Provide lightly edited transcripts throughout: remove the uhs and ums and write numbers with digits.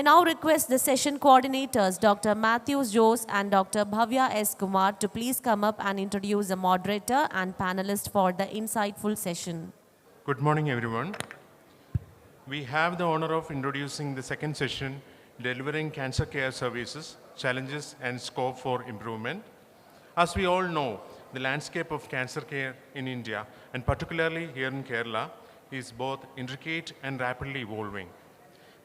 now request the session coordinators, Dr. Matthews Jose and Dr. Bhavya S. Kumar, to please come up and introduce the moderator and panelist for the insightful session. Good morning, everyone. We have the honor of introducing the second session, Delivering Cancer Care Services, Challenges and Scope for Improvement. As we all know, the landscape of cancer care in India, and particularly here in Kerala, is both intricate and rapidly evolving.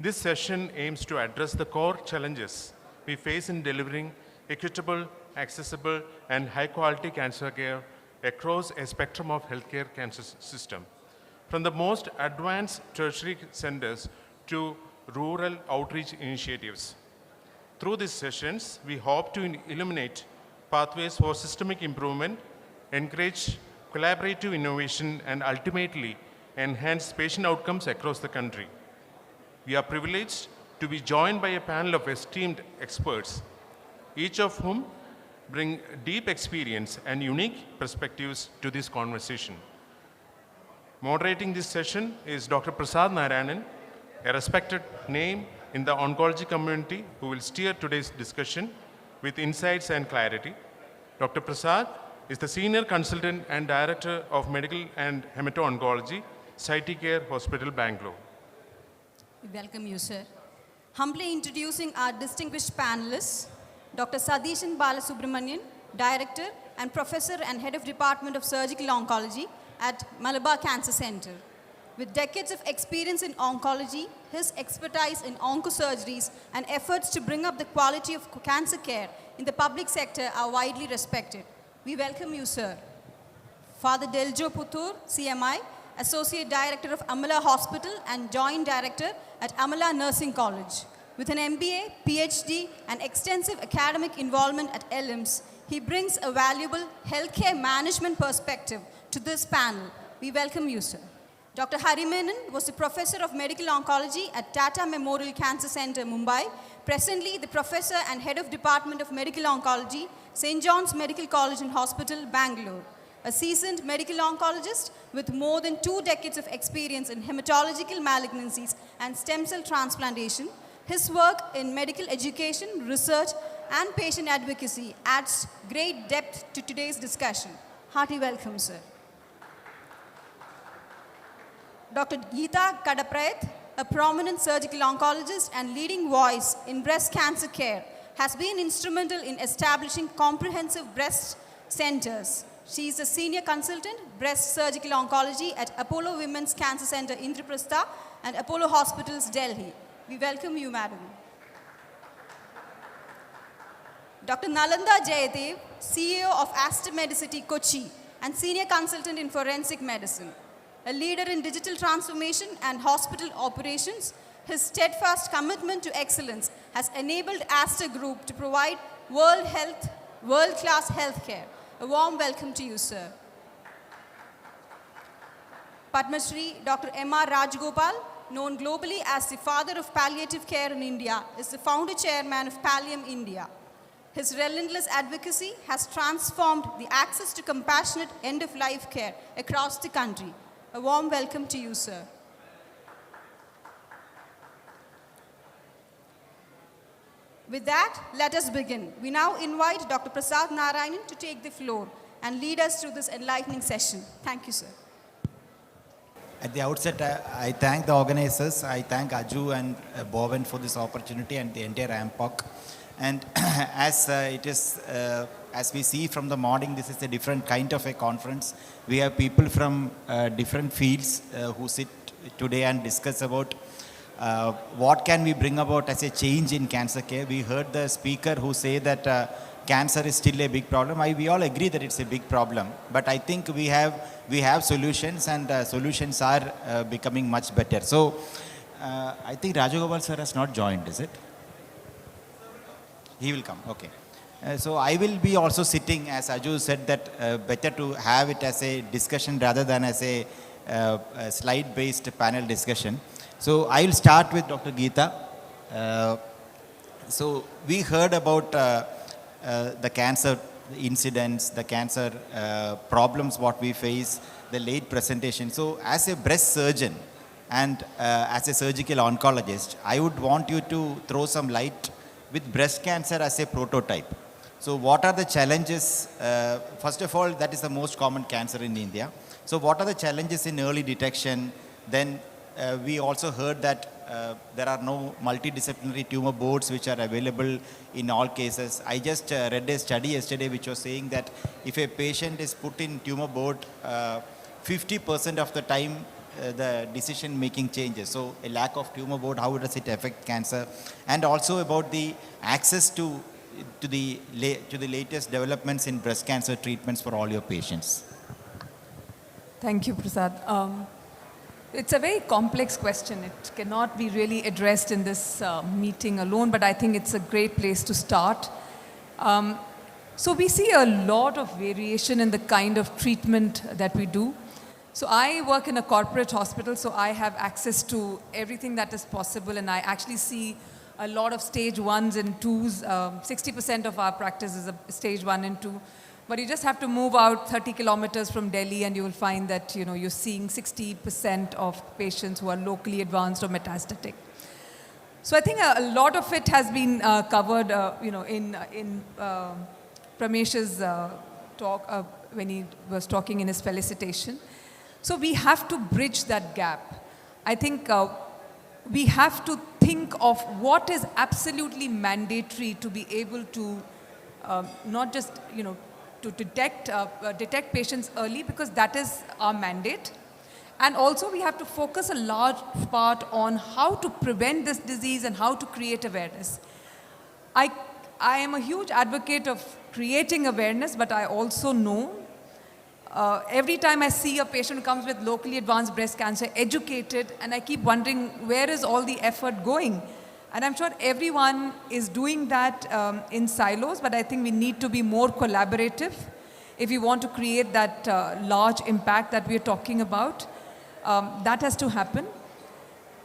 This session aims to address the core challenges we face in delivering equitable, accessible, and high-quality cancer care across a spectrum of healthcare cancer system, from the most advanced tertiary centers to rural outreach initiatives. Through these sessions, we hope to illuminate pathways for systemic improvement, encourage collaborative innovation, and ultimately enhance patient outcomes across the country. We are privileged to be joined by a panel of esteemed experts, each of whom bring deep experience and unique perspectives to this conversation. Moderating this session is Dr. Prasad Narayanan, a respected name in the oncology community who will steer today's discussion with insights and clarity. Dr. Prasad is the Senior Consultant and Director of Medical and Hemato-Oncology, City Care Hospital, Bangalore. We welcome you, sir. Humbly introducing our distinguished panelists, Dr. Sadishan Balasubramanian, Director and Professor and Head of Department of Surgical Oncology at Malabar Cancer Center. With decades of experience in oncology, his expertise in oncosurgeries and efforts to bring up the quality of cancer care in the public sector are widely respected. We welcome you, sir. Father Deljo Puttur, CMI, Associate Director of Amala Hospital and Joint Director at Amala Nursing College. With an MBA, PhD, and extensive academic involvement at LIMS, he brings a valuable healthcare management perspective to this panel. We welcome you, sir. Dr. Harimenon was the Professor of Medical Oncology at Tata Memorial Cancer Center, Mumbai. Presently, the Professor and Head of Department of Medical Oncology, St. John's Medical College and Hospital, Bangalore. A seasoned medical oncologist with more than 2 decades of experience in hematological malignancies and stem cell transplantation, his work in medical education, research, and patient advocacy adds great depth to today's discussion. Hearty welcome, sir. Dr. Geeta Kadaprayat, a prominent surgical oncologist and leading voice in breast cancer care, has been instrumental in establishing comprehensive breast centers. She is a senior consultant, breast surgical oncology at Apollo Women's Cancer Center, Indraprastha, and Apollo Hospitals, Delhi. We welcome you, madam. Dr. Nalanda Jayadev, CEO of Aster Medicity, Kochi, and senior consultant in forensic medicine. A leader in digital transformation and hospital operations, his steadfast commitment to excellence has enabled Aster Group to provide world-class healthcare. A warm welcome to you, sir. Padma Shri Dr. M.R. Rajgopal, known globally as the father of palliative care in India, is the founder chairman of Pallium India. His relentless advocacy has transformed the access to compassionate end-of-life care across the country. A warm welcome to you, sir. With that, let us begin. We now invite Dr. Prasad Narayanan to take the floor and lead us through this enlightening session. Thank you, sir. At the outset, I thank the organizers. I thank Aju and Bowen for this opportunity and the entire AMPOC. And as we see from the morning, this is a different kind of a conference. We have people from different fields who sit today and discuss about what can we bring about as a change in cancer care. We heard the speaker who say that cancer is still a big problem. We all agree that it's a big problem, but I think we have solutions, and solutions are becoming much better. So I think Rajagopal sir has not joined, is it? He will come, okay. So I will be also sitting, as Aju said, that better to have it as a discussion rather than as a slide-based panel discussion. So I will start with Dr. Geeta. So we heard about the cancer incidents, the cancer problems what we face, the late presentation. So as a breast surgeon, And as a surgical oncologist, I would want you to throw some light with breast cancer as a prototype. So what are the challenges? First of all, that is the most common cancer in India. So what are the challenges in early detection? Then we also heard that there are no multidisciplinary tumor boards which are available in all cases. I just read a study yesterday which was saying that if a patient is put in tumor board, 50% of the time the decision making changes. So a lack of tumor board, how does it affect cancer? And also about the access to the latest developments in breast cancer treatments for all your patients. Thank you, Prasad. It's a very complex question. It cannot be really addressed in this meeting alone, but I think it's a great place to start. So we see a lot of variation in the kind of treatment that we do. So I work in a corporate hospital, so I have access to everything that is possible, and I actually see a lot of stage 1s and 2s. 60% of our practice is a stage 1 and 2. But you just have to move out 30 kilometers from Delhi and you will find that you're seeing 60% of patients who are locally advanced or metastatic. So I think a lot of it has been covered in Pramesh's talk when he was talking in his felicitation. So we have to bridge that gap. I think we have to think of what is absolutely mandatory to be able to not just, to detect patients early, because that is our mandate. And also we have to focus a large part on how to prevent this disease and how to create awareness. I am a huge advocate of creating awareness, but I also know every time I see a patient who comes with locally advanced breast cancer, educated, and I keep wondering, where is all the effort going? And I'm sure everyone is doing that in silos, but I think we need to be more collaborative if we want to create that large impact that we're talking about. That has to happen.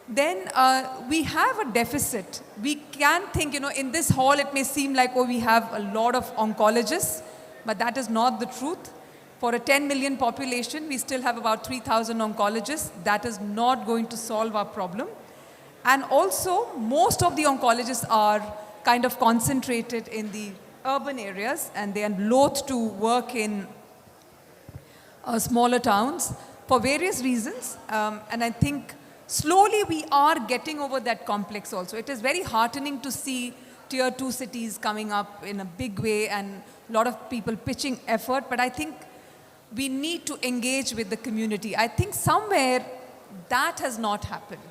Then we have a deficit. We can think, in this hall it may seem like, we have a lot of oncologists, but that is not the truth. For a 10 million population, we still have about 3,000 oncologists. That is not going to solve our problem. And also, most of the oncologists are kind of concentrated in the urban areas, and they are loath to work in smaller towns for various reasons. And I think slowly we are getting over that complex also. It is very heartening to see tier 2 cities coming up in a big way and a lot of people pitching effort, but I think we need to engage with the community. I think somewhere that has not happened.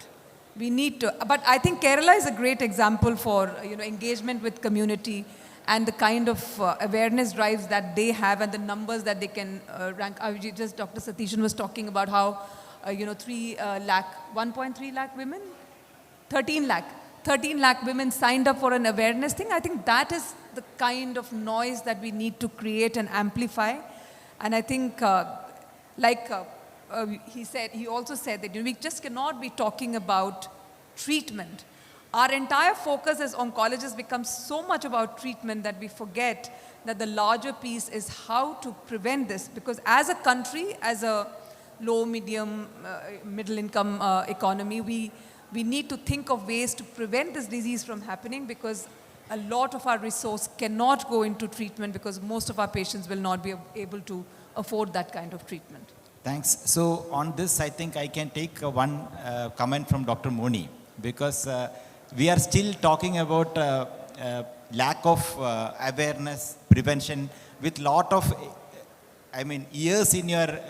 We need to, but I think Kerala is a great example for engagement with community and the kind of awareness drives that they have and the numbers that they can rank. Dr. Satishan was talking about how 1.3 lakh women, 13 lakh women signed up for an awareness thing. I think that is the kind of noise that we need to create and amplify. And I think, he also said that we just cannot be talking about treatment. Our entire focus as oncologists becomes so much about treatment that we forget that the larger piece is how to prevent this. Because as a country, as a low, medium, middle income economy, we need to think of ways to prevent this disease from happening, because a lot of our resource cannot go into treatment because most of our patients will not be able to afford that kind of treatment. Thanks. So on this, I think I can take one comment from Dr. Moni, because we are still talking about lack of awareness, prevention, with lot of, years in your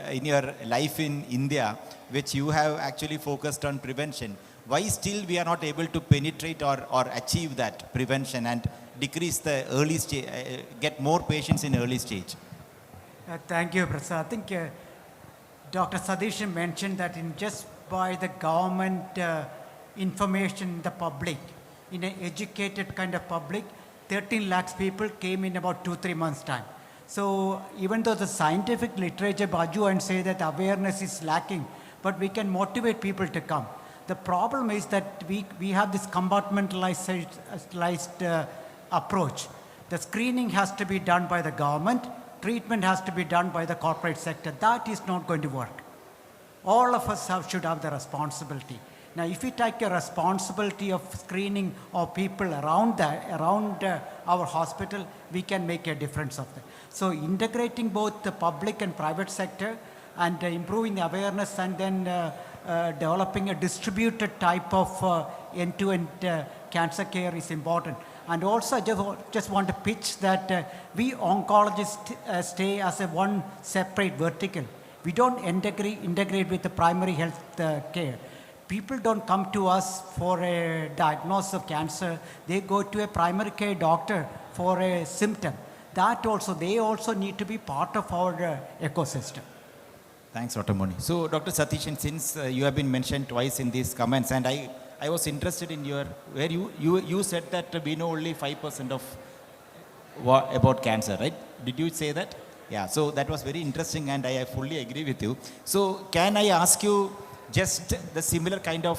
life in India, which you have actually focused on prevention. Why still we are not able to penetrate or achieve that prevention and decrease the early stage, get more patients in early stage? Thank you, Prasad. I think Dr. Satishan mentioned that just by the government information in the public, in an educated kind of public, 13 lakhs people came in about 2-3 months' time. So even though the scientific literature, Baju, and say that awareness is lacking, but we can motivate people to come. The problem is that we have this compartmentalized approach. The screening has to be done by the government. Treatment has to be done by the corporate sector. That is not going to work. all of us should have the responsibility. Now, if we take a responsibility of screening of people around our hospital, we can make a difference of that. So integrating both the public and private sector and improving the awareness, and then developing a distributed type of end-to-end cancer care is important. And also, I just want to pitch that we oncologists stay as a one separate vertical. We don't integrate with the primary health care. People don't come to us for a diagnosis of cancer. They go to a primary care doctor for a symptom. They also need to be part of our ecosystem. Thanks, Dr. Moni. So, Dr. Satishan, since you have been mentioned twice in these comments, and I was interested in where you said that we know only 5% of about cancer, right? Did you say that? Yeah, so that was very interesting, and I fully agree with you. So, can I ask you just the similar kind of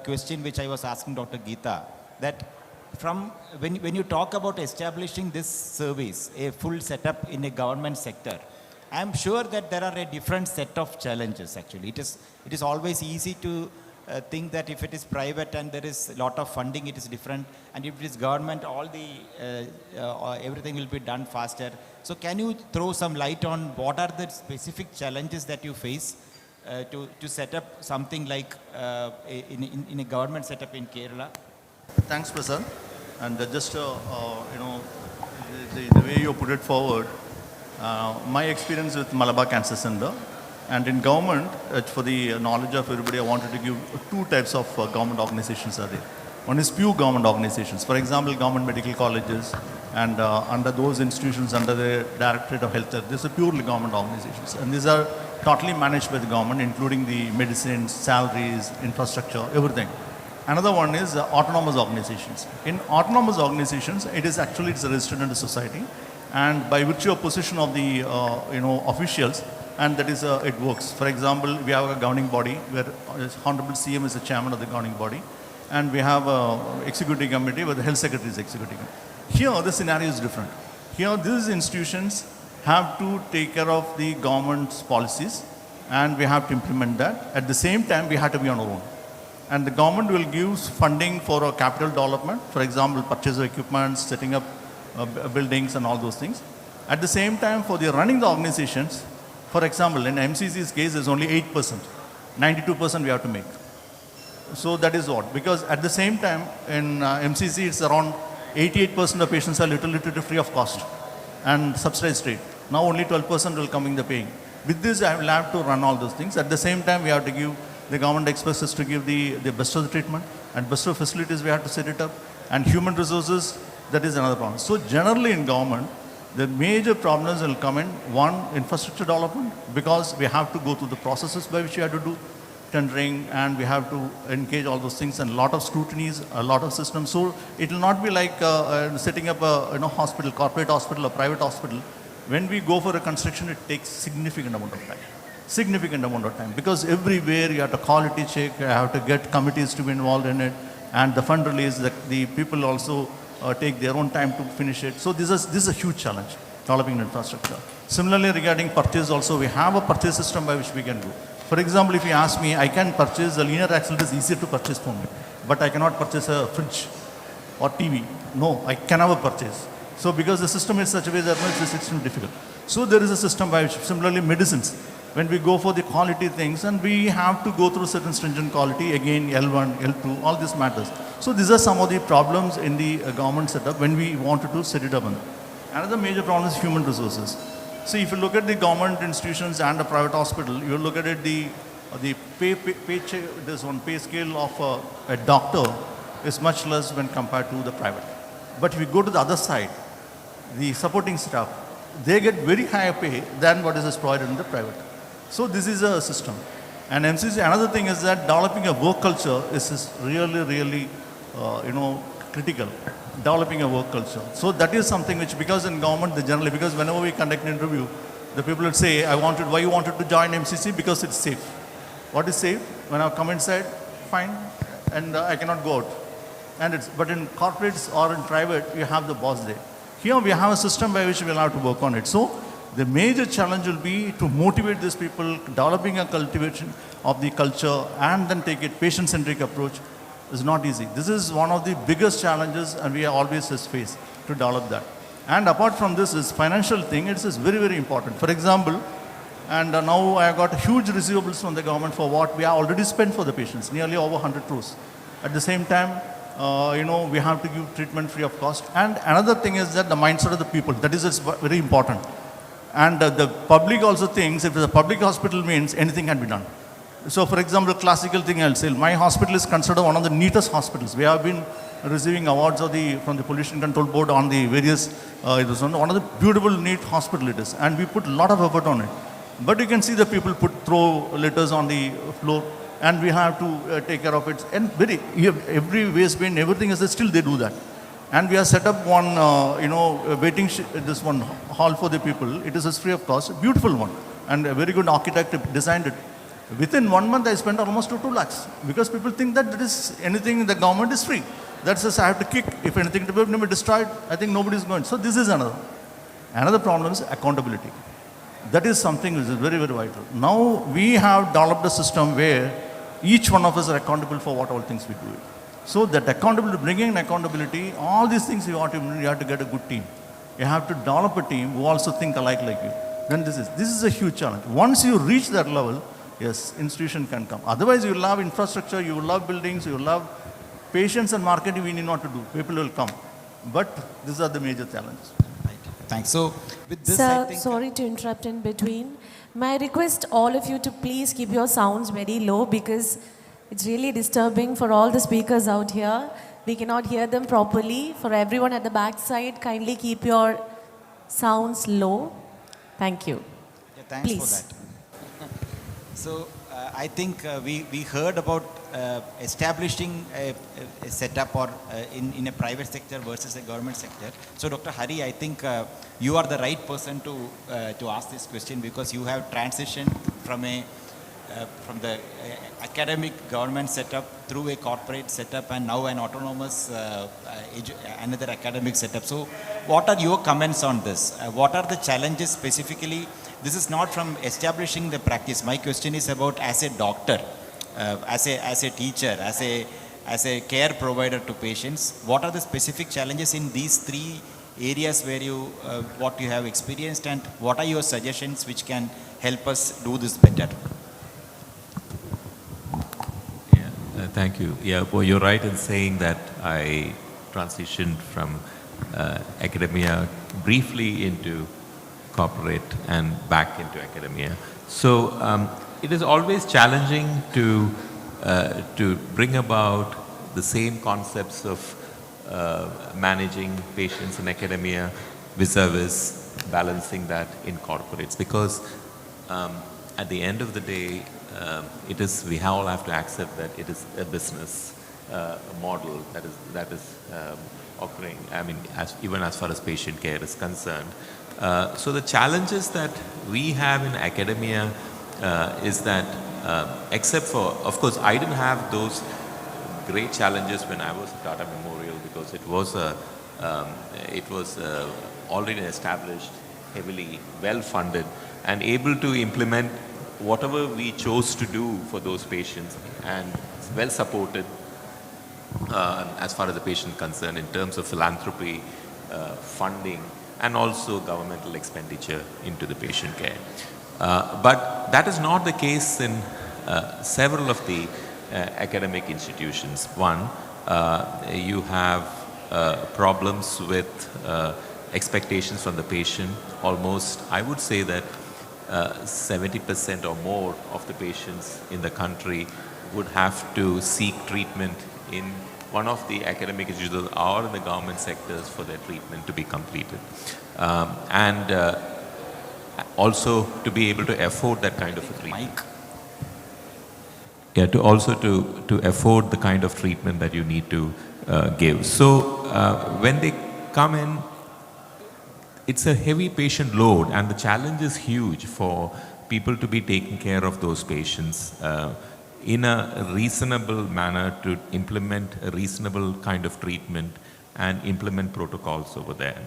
question which I was asking Dr. Geeta, that from when you talk about establishing this service, a full setup in a government sector, I am sure that there are a different set of challenges actually. It is always easy to think that if it is private and there is a lot of funding, it is different, and if it is government, everything will be done faster. So can you throw some light on what are the specific challenges that you face to set up something like in a government setup in Kerala? Thanks, Prasad. And just the way you put it forward, my experience with Malabar Cancer Center, and in government, for the knowledge of everybody, I wanted to give two types of government organizations are there. One is pure government organizations. For example, government medical colleges, and under those institutions, under the Directorate of Health, these are purely government organizations. And these are totally managed by the government, including the medicines, salaries, infrastructure, everything. Another one is autonomous organizations. In autonomous organizations, it's registered under society, and by virtue of position of the officials, and that is it works. For example, we have a governing body where Honorable CM is the chairman of the governing body, and we have an executive committee where the health secretary is executive committee. Here, the scenario is different. Here, these institutions have to take care of the government's policies, and we have to implement that. At the same time, we have to be on our own. And the government will give funding for a capital development, for example, purchase of equipment, setting up buildings and all those things. At the same time, for the running the organizations, for example, in MCC's case, there's only 8%. 92% we have to make. So that is what. Because at the same time, in MCC, it's around 88% of patients are literally free of cost and subsidized rate. Now only 12% will come in the paying. With this, I will have to run all those things. At the same time, we have to give, the government expects us to give the best of the treatment, and best of facilities, we have to set it up. And human resources, that is another problem. So generally in government, the major problems will come in, one, infrastructure development, because we have to go through the processes by which we have to do tendering, and we have to engage all those things, and a lot of scrutinies, a lot of systems. So it will not be like setting up a hospital, corporate hospital or private hospital. When we go for a construction, it takes significant amount of time. Significant amount of time, because everywhere you have to quality check, you have to get committees to be involved in it, and the fund release, the people also take their own time to finish it. So this is a huge challenge, developing infrastructure. Similarly, regarding purchase also, we have a purchase system by which we can go. For example, if you ask me, I can purchase a linear accelerator, is easier to purchase for me, but I cannot purchase a fridge or TV. No, I can never purchase. So because the system is such a way that it's extremely difficult. So there is a system by which, similarly medicines, when we go for the quality things, and we have to go through certain stringent quality, again L1, L2, all this matters. So these are some of the problems in the government setup when we wanted to set it up. Another major problem is human resources. See, if you look at the government institutions and a private hospital, you look at it, the pay scale of a doctor is much less when compared to the private. But if you go to the other side, the supporting staff, they get very higher pay than what is provided in the private. So this is a system. And MCC, another thing is that developing a work culture is really, critical. Developing a work culture. So that is something which, because in government, generally, because whenever we conduct an interview, the people would say, why you wanted to join MCC? Because it's safe. What is safe? When I come inside, fine, and I cannot go out. But in corporates or in private, you have the boss there. Here we have a system by which we will have to work on it. So The major challenge will be to motivate these people, developing a cultivation of the culture and then take a patient-centric approach is not easy. This is one of the biggest challenges and we always face to develop that. And apart from this is financial thing, it is very, very important. For example, and now I have got huge receivables from the government for what we have already spent for the patients, nearly over 100 crores. At the same time, we have to give treatment free of cost. And another thing is that the mindset of the people, that is very important. And the public also thinks if it's a public hospital means anything can be done. So for example, classical thing I'll say, my hospital is considered one of the neatest hospitals. We have been receiving awards from the Pollution Control Board on the various, it was one of the beautiful, neat hospital it is. And we put a lot of effort on it. But you can see the people throw litters on the floor and we have to take care of it. And every waste bin, everything is there, still they do that. And we have set up one, this one hall for the people. It is free of cost, a beautiful one. And a very good architect designed it. Within 1 month, I spent almost 2 lakhs because people think that anything in the government is free. That's just I have to kick. If anything to be destroyed, I think nobody is going. So this is another. Another problem is accountability. That is something which is very, very vital. Now we have developed a system where each one of us are accountable for what all things we do. So that accountability, bringing accountability, all these things you have to get a good team. You have to develop a team who also think alike like you. Then this is a huge challenge. Once you reach that level, yes, institution can come. Otherwise, you will have infrastructure, you will have buildings, you will have patients and marketing we need not to do. People will come. But these are the major challenges. Right. Thanks. So with this, Sir, I think... sorry to interrupt in between. May I request all of you to please keep your sounds very low because it's really disturbing for all the speakers out here. We cannot hear them properly. For everyone at the back side, kindly keep your sounds low. Thank you. Yeah, thanks Please. for that. So I think we heard about establishing a setup or in a private sector versus a government sector. So Dr. Hari, I think you are the right person to ask this question because you have transitioned from the academic government setup through a corporate setup and now an autonomous another academic setup. So what are your comments on this? What are the challenges specifically? This is not from establishing the practice. My question is about as a doctor, as a teacher, as a care provider to patients. What are the specific challenges in these 3 areas where what you have experienced, and what are your suggestions which can help us do this better? Thank you. Yeah, well, you're right in saying that I transitioned from academia briefly into corporate and back into academia. So it is always challenging to bring about the same concepts of managing patients in academia vis-a-vis balancing that in corporates, because at the end of the day, we all have to accept that it is a business model that is occurring. I mean, even as far as patient care is concerned. So the challenges that we have in academia is that, except for, of course, I didn't have those great challenges when I was at Tata Memorial because it was already established, heavily well-funded, and able to implement whatever we chose to do for those patients, and well supported as far as the patient concerned in terms of philanthropy, funding, and also governmental expenditure into the patient care. But that is not the case in several of the academic institutions. One, you have problems with expectations from the patient. Almost, I would say that 70% or more of the patients in the country would have to seek treatment in one of the academic institutions or in the government sectors for their treatment to be completed. And also to be able to afford that kind of a treatment. Yeah, to afford the kind of treatment that you need to give. So when they come in, it's a heavy patient load, and the challenge is huge for people to be taking care of those patients in a reasonable manner, to implement a reasonable kind of treatment and implement protocols over there.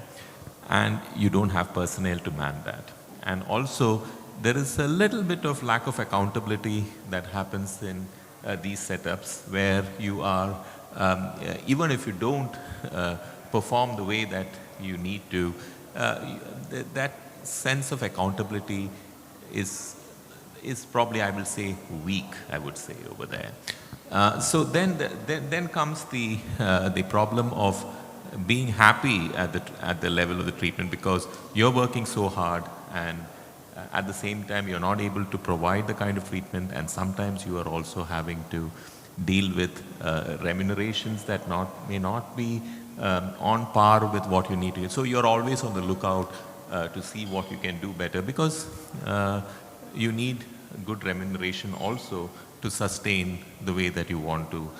And you don't have personnel to man that. And also, there is a little bit of lack of accountability that happens in these setups where you are, even if you don't perform the way that you need to, that sense of accountability is probably, I will say, weak, I would say, over there. So then comes the problem of being happy at the level of the treatment, because you're working so hard and at the same time you're not able to provide the kind of treatment, and sometimes you are also having to deal with remunerations that may not be on par with what you need to. So you're always on the lookout to see what you can do better, because you need good remuneration also to sustain the way that you want to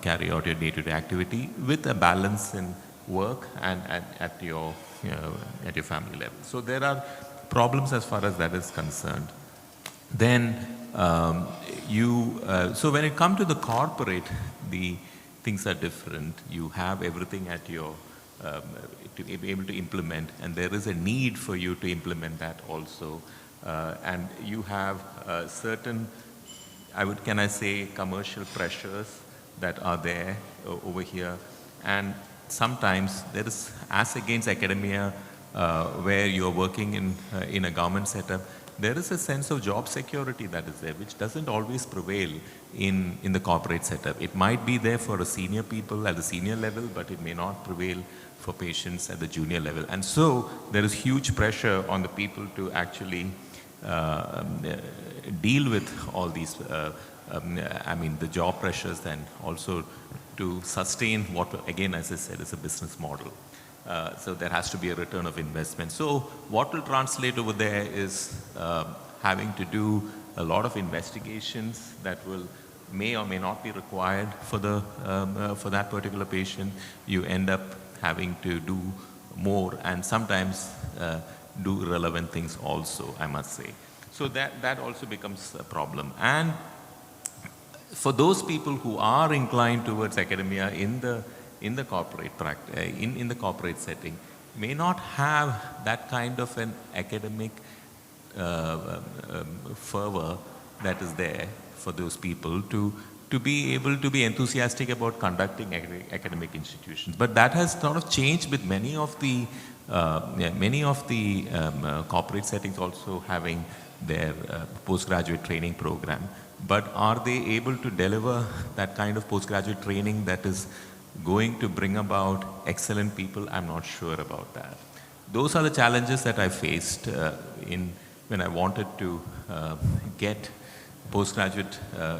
carry out your day-to-day activity, with a balance in work and at your family level. So there are problems as far as that is concerned. Then so when it comes to the corporate, the things are different. You have everything at your to be able to implement, and there is a need for you to implement that also. And you have certain, can I say, commercial pressures that are there over here. And sometimes there is, as against academia, where you're working in a government setup, there is a sense of job security that is there, which doesn't always prevail in the corporate setup. It might be there for a senior people at the senior level, but it may not prevail for patients at the junior level. And so there is huge pressure on the people to actually deal with all these, the job pressures, and also to sustain what, again, as I said, is a business model. So there has to be a return of investment. So what will translate over there is having to do a lot of investigations that may or may not be required for that particular patient. You end up having to do more, and sometimes do irrelevant things also, I must say. So that also becomes a problem. And for those people who are inclined towards academia in the corporate in the corporate setting, may not have that kind of an academic fervor that is there for those people to be able to be enthusiastic about conducting academic institutions. But that has sort of changed with many of the corporate settings also having their postgraduate training program. But are they able to deliver that kind of postgraduate training that is going to bring about excellent people? I'm not sure about that. Those are the challenges that I faced when I wanted to get postgraduate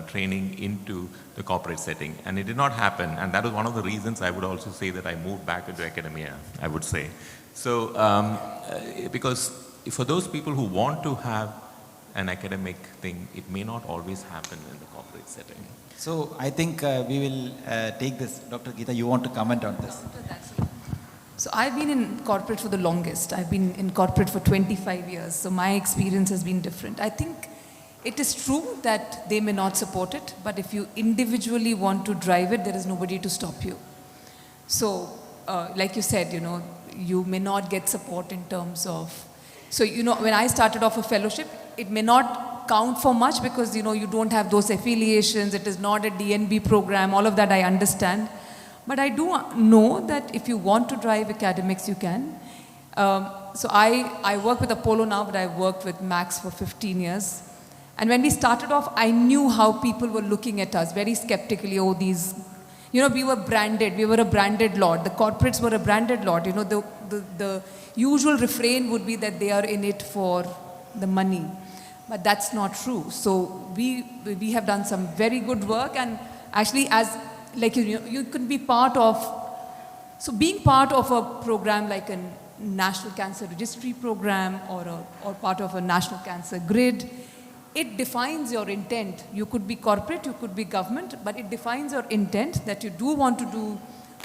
training into the corporate setting, and it did not happen. And that was one of the reasons I would also say that I moved back into academia, I would say. So because for those people who want to have an academic thing, it may not always happen in the corporate setting. So I think we will take this. Dr. Geeta, you want to comment on this? So I've been in corporate for the longest. I've been in corporate for 25 years. So my experience has been different. I think it is true that they may not support it, but if you individually want to drive it, there is nobody to stop you. So like you said, you may not get support in terms of, so when I started off a fellowship, it may not count for much because you don't have those affiliations, it is not a DNB program, all of that I understand. But I do know that if you want to drive academics, you can. So I work with Apollo now, but I've worked with Max for 15 years. And when we started off, I knew how people were looking at us very skeptically. Oh, we were branded, we were a branded lot. The corporates were a branded lot. The usual refrain would be that they are in it for the money. But that's not true. So we have done some very good work, and actually you could be part of, so being part of a program like a National Cancer Registry program or part of a National Cancer Grid, it defines your intent. You could be corporate, you could be government, but it defines your intent that you do want to do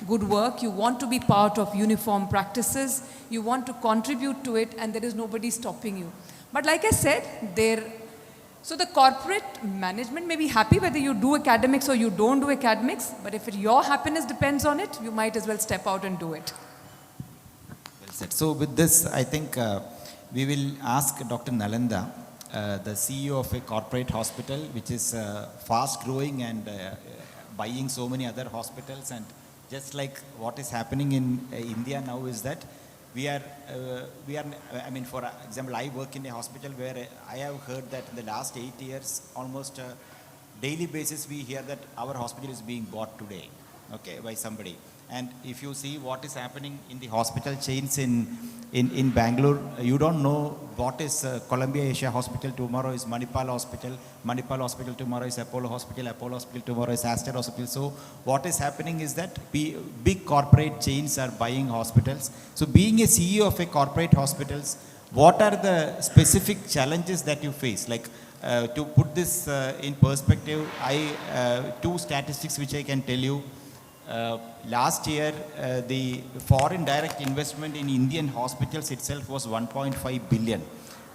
good work, you want to be part of uniform practices, you want to contribute to it, and there is nobody stopping you. But like I said, so the corporate management may be happy whether you do academics or you don't do academics, but if your happiness depends on it, you might as well step out and do it. Well said. So with this, I think we will ask Dr. Nalanda, the CEO of a corporate hospital, which is fast growing and buying so many other hospitals. And just like what is happening in India now is that we are, I mean, for example, I work in a hospital where I have heard that in the last 8 years, almost daily basis, we hear that our hospital is being bought today, okay, by somebody. And if you see what is happening in the hospital chains in Bangalore, you don't know what is Columbia Asia Hospital, tomorrow is Manipal Hospital tomorrow is Apollo Hospital tomorrow is Aster Hospital. So what is happening is that big corporate chains are buying hospitals. So being a CEO of a corporate hospitals, what are the specific challenges that you face? Like to put this in perspective, two statistics which I can tell you. Last year, the foreign direct investment in Indian hospitals itself was 1.5 billion.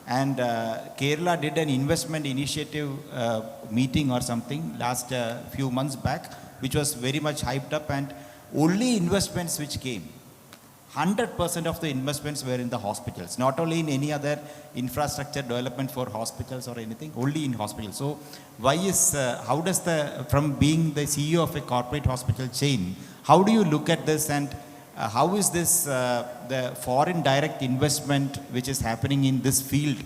And Kerala did an investment initiative meeting or something last few months back, which was very much hyped up, and only investments which came, 100% of the investments were in the hospitals, not only in any other infrastructure development for hospitals or anything, only in hospitals. So why is, how does from being the CEO of a corporate hospital chain, how do you look at this, and how is this, the foreign direct investment which is happening in this field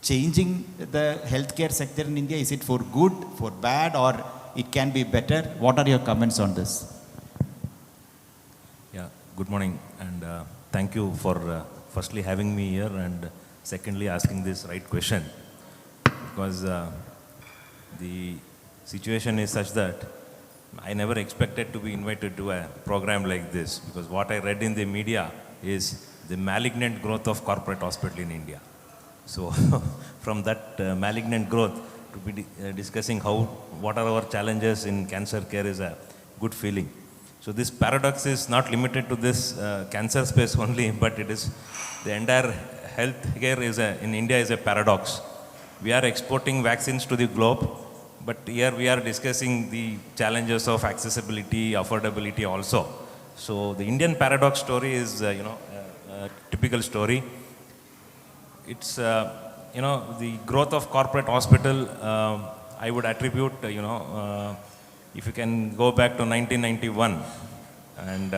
changing the healthcare sector in India? Is it for good, for bad, or it can be better? What are your comments on this? Yeah, good morning, and thank you for firstly having me here, and secondly asking this right question, because the situation is such that I never expected to be invited to a program like this, because what I read in the media is the malignant growth of corporate hospital in India. So from that malignant growth to be discussing what are our challenges in cancer care is a good feeling. So this paradox is not limited to this cancer space only, but it is the entire health care in India is a paradox. We are exporting vaccines to the globe, but here we are discussing the challenges of accessibility, affordability also. So the Indian paradox story is, a typical story. It's, the growth of corporate hospital, I would attribute, if you can go back to 1991 and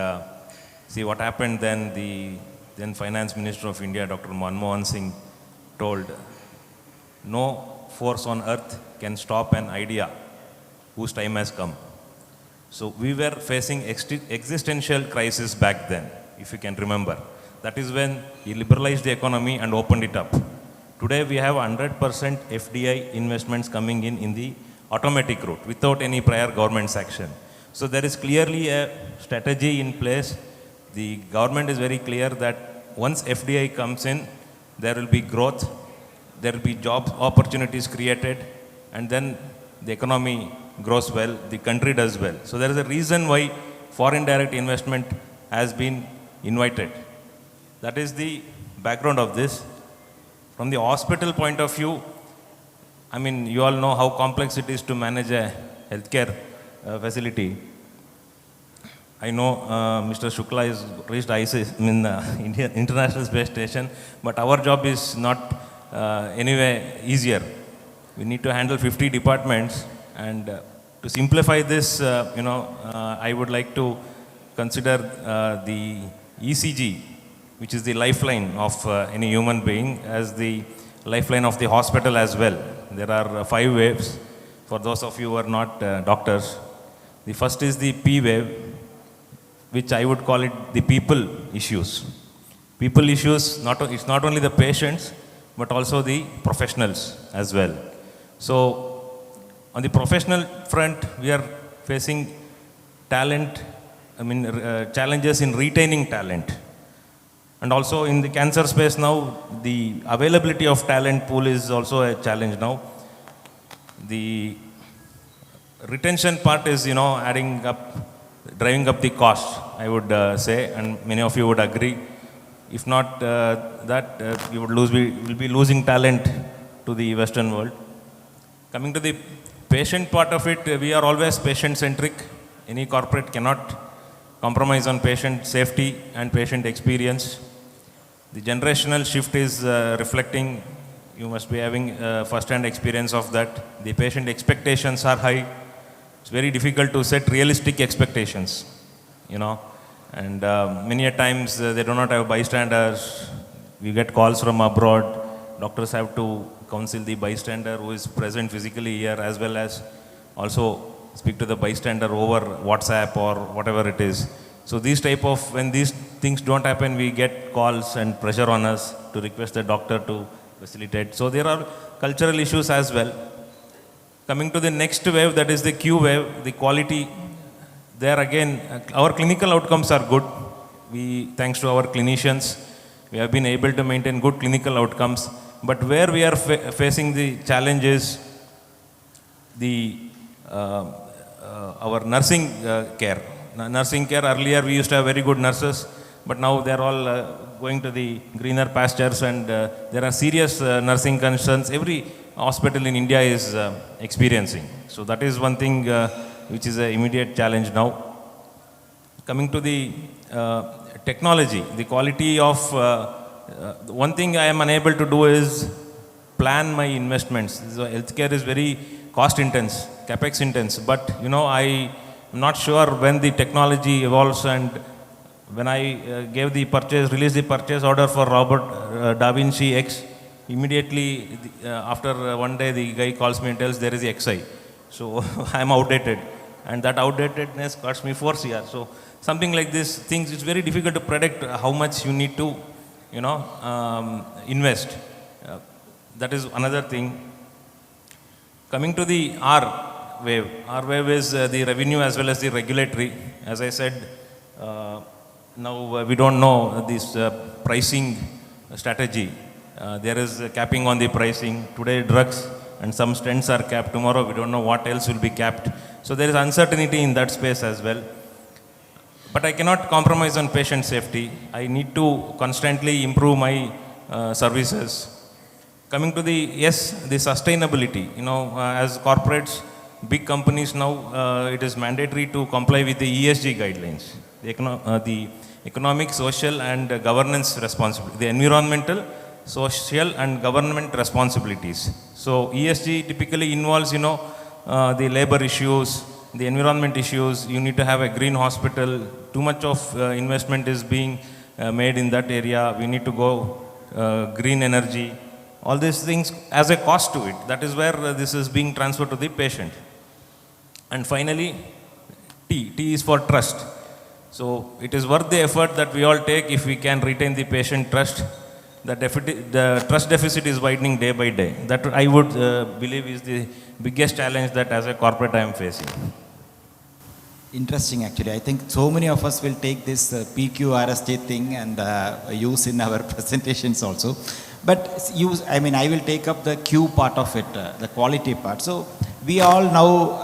see what happened then, the then Finance Minister of India, Dr. Manmohan Singh, told, no force on earth can stop an idea whose time has come. So we were facing existential crisis back then, if you can remember. That is when he liberalized the economy and opened it up. Today we have 100% FDI investments coming in the automatic route without any prior government's action. So there is clearly a strategy in place. The government is very clear that once FDI comes in, there will be growth, there will be job opportunities created, and then the economy grows well, the country does well. So there is a reason why foreign direct investment has been invited. That is the background of this. From the hospital point of view, I mean, you all know how complex it is to manage a healthcare facility. I know Mr. Shukla has reached ISIS, Indian International Space Station, but our job is not anyway easier. We need to handle 50 departments, and to simplify this, I would like to consider the ECG, which is the lifeline of any human being, as the lifeline of the hospital as well. There are 5 waves, for those of you who are not doctors. The first is the P wave, which I would call it the people issues. People issues, it's not only the patients, but also the professionals as well. So on the professional front, we are facing challenges in retaining talent. And also in the cancer space now, the availability of talent pool is also a challenge now. The retention part is, driving up the cost, I would say, and many of you would agree. If not we will be losing talent to the Western world. Coming to the patient part of it, we are always patient-centric. Any corporate cannot compromise on patient safety and patient experience. the generational shift is reflecting. You must be having first-hand experience of that. The patient expectations are high. It's very difficult to set realistic expectations, you know. And many a times they do not have bystanders. We get calls from abroad. Doctors have to counsel the bystander who is present physically here, as well as also speak to the bystander over WhatsApp or whatever it is. So these type of, when these things don't happen, we get calls and pressure on us to request the doctor to facilitate. So there are cultural issues as well. Coming to the next wave, that is the Q wave, the quality. There again, our clinical outcomes are good. Thanks to our clinicians, we have been able to maintain good clinical outcomes. But where we are facing the challenge is our nursing care. Nursing care, earlier we used to have very good nurses, but now they're all going to the greener pastures, and there are serious nursing concerns every hospital in India is experiencing. So that is one thing which is an immediate challenge now. Coming to the technology, the quality of, one thing I am unable to do is plan my investments. So healthcare is very cost intense, capex intense, but you know, I am not sure when the technology evolves, and when I released the purchase order for Robert Da Vinci X, immediately after one day the guy calls me and tells there is the XI. So I am outdated, and that outdatedness costs me 4 CR. So something like this things, it's very difficult to predict how much you need to, you know, invest. That is another thing. Coming to the R wave. R wave is the revenue as well as the regulatory. As I said, now we don't know this pricing strategy. There is capping on the pricing. Today drugs and some stents are capped. Tomorrow we don't know what else will be capped. So there is uncertainty in that space as well. But I cannot compromise on patient safety. I need to constantly improve my services. Coming to the sustainability. You know, as corporates, big companies now, it is mandatory to comply with the ESG guidelines. The economic, social and governance responsibility, the environmental, social and government responsibilities. So ESG typically involves, you know, the labor issues, the environment issues. You need to have a green hospital. Too much of investment is being made in that area. We need to go green energy. All these things as a cost to it. That is where this is being transferred to the patient. And finally, T is for trust. So it is worth the effort that we all take if we can retain the patient trust. The trust deficit is widening day by day. That I would believe is the biggest challenge that as a corporate I am facing. Interesting, actually. I think so many of us will take this PQRST thing and use in our presentations also. But I will take up the Q part of it, the quality part. So we all now,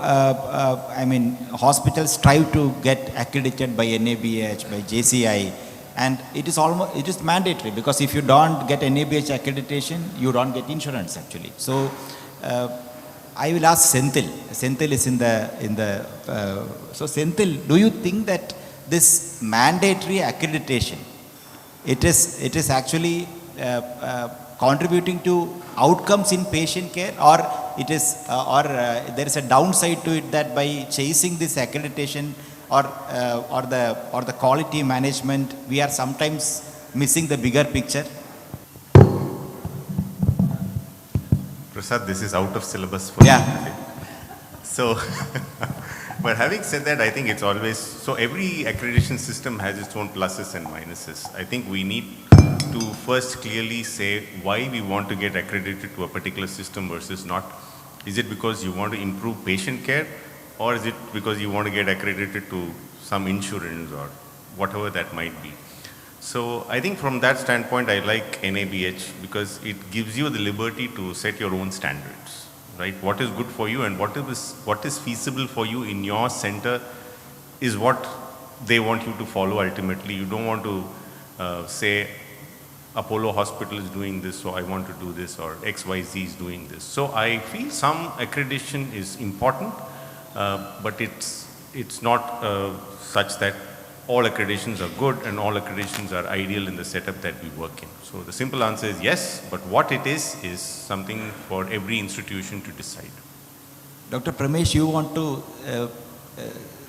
hospitals strive to get accredited by NABH, by JCI, and it is mandatory, because if you don't get NABH accreditation, you don't get insurance actually. So I will ask Senthil. Senthil is so Senthil, do you think that this mandatory accreditation, it is actually contributing to outcomes in patient care, or it is there is a downside to it, that by chasing this accreditation or the quality management, we are sometimes missing the bigger picture? Prasad, this is out of syllabus for me. So, but having said that, I think it's always, so every accreditation system has its own pluses and minuses. I think we need to first clearly say why we want to get accredited to a particular system versus not. Is it because you want to improve patient care, or is it because you want to get accredited to some insurance or whatever that might be? So I think from that standpoint, I like NABH because it gives you the liberty to set your own standards, right? What is good for you and what is feasible for you in your center is what they want you to follow ultimately. You don't want to say Apollo Hospital is doing this, so I want to do this, or XYZ is doing this. So I feel some accreditation is important, but it's not such that all accreditations are good and all accreditations are ideal in the setup that we work in. So the simple answer is yes, but what it is something for every institution to decide. Dr. Pramesh, you want to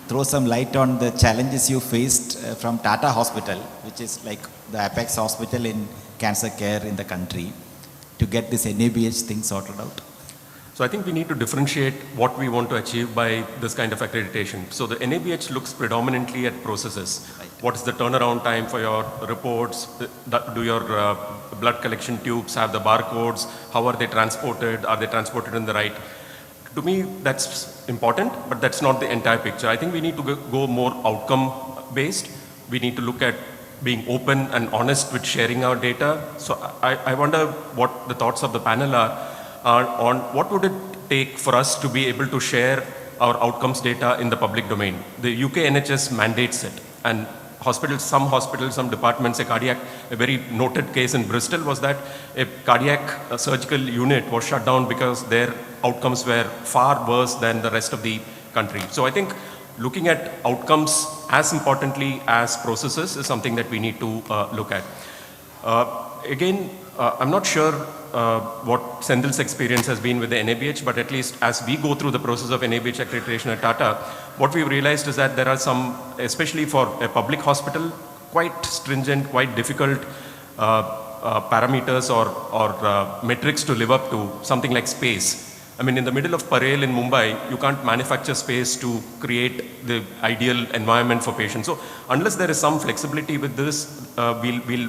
throw some light on the challenges you faced from Tata Hospital, which is like the apex hospital in cancer care in the country, to get this NABH thing sorted out? So I think we need to differentiate what we want to achieve by this kind of accreditation. So the NABH looks predominantly at processes. Right. What is the turnaround time for your reports? Do your blood collection tubes have the barcodes? How are they transported? Are they transported in the right? To me, that's important, but that's not the entire picture. I think we need to go more outcome based. We need to look at being open and honest with sharing our data. So I wonder what the thoughts of the panel are on what would it take for us to be able to share our outcomes data in the public domain. The UK NHS mandates it, and some hospitals, some departments, a very noted case in Bristol was that a cardiac surgical unit was shut down because their outcomes were far worse than the rest of the country. So I think looking at outcomes as importantly as processes is something that we need to look at. Again, I'm not sure what Senthil's experience has been with the NABH, but at least as we go through the process of NABH accreditation at Tata, what we've realized is that there are some, especially for a public hospital, quite stringent, quite difficult parameters or metrics to live up to, something like space. I mean, in the middle of Parel in Mumbai, you can't manufacture space to create the ideal environment for patients. So unless there is some flexibility with this, we'll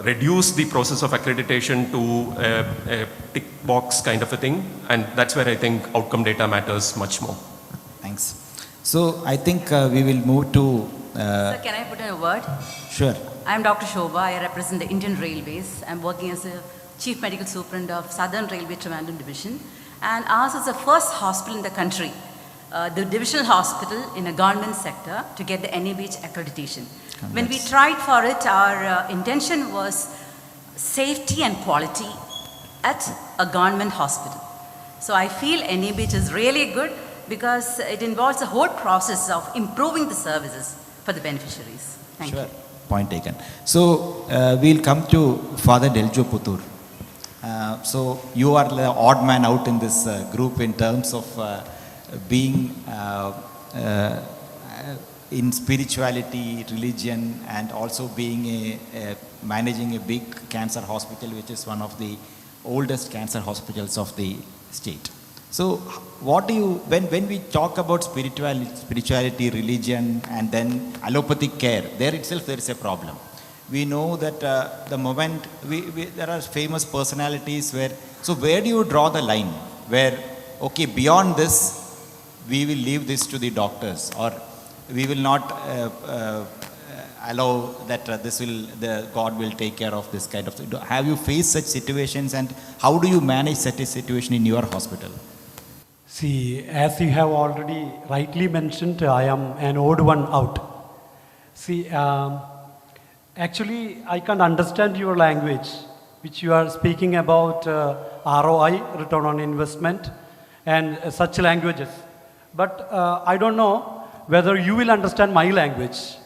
reduce the process of accreditation to a tick box kind of a thing. And that's where I think outcome data matters much more. Thanks. So I think we will move to... Sir, can I put in a word? Sure. I'm Dr. Shobha. I represent the Indian Railways. I'm working as a Chief Medical Superintendent of Southern Railway Trivandrum Division. And ours is the first hospital in the country, the divisional hospital in a government sector, to get the NABH accreditation. Congrats. When we tried for it, our intention was safety and quality at a government hospital. So I feel NABH is really good because it involves a whole process of improving the services for the beneficiaries. Thank you. Point taken. So we'll come to Father Deljo Putur. So you are the odd man out in this group in terms of being in spirituality, religion, and also being managing a big cancer hospital, which is one of the oldest cancer hospitals of the state. So what do you, when we talk about spirituality, religion, and then allopathic care, there itself there is a problem. We know that the moment, there are famous personalities where, so where do you draw the line? Where, okay, beyond this, we will leave this to the doctors, or we will not allow that God will take care of this kind of thing. Have you faced such situations, and how do you manage such a situation in your hospital? See, as you have already rightly mentioned, I am an odd one out. See, actually, I can't understand your language, which you are speaking about ROI, return on investment, and such languages. But I don't know whether you will understand my language.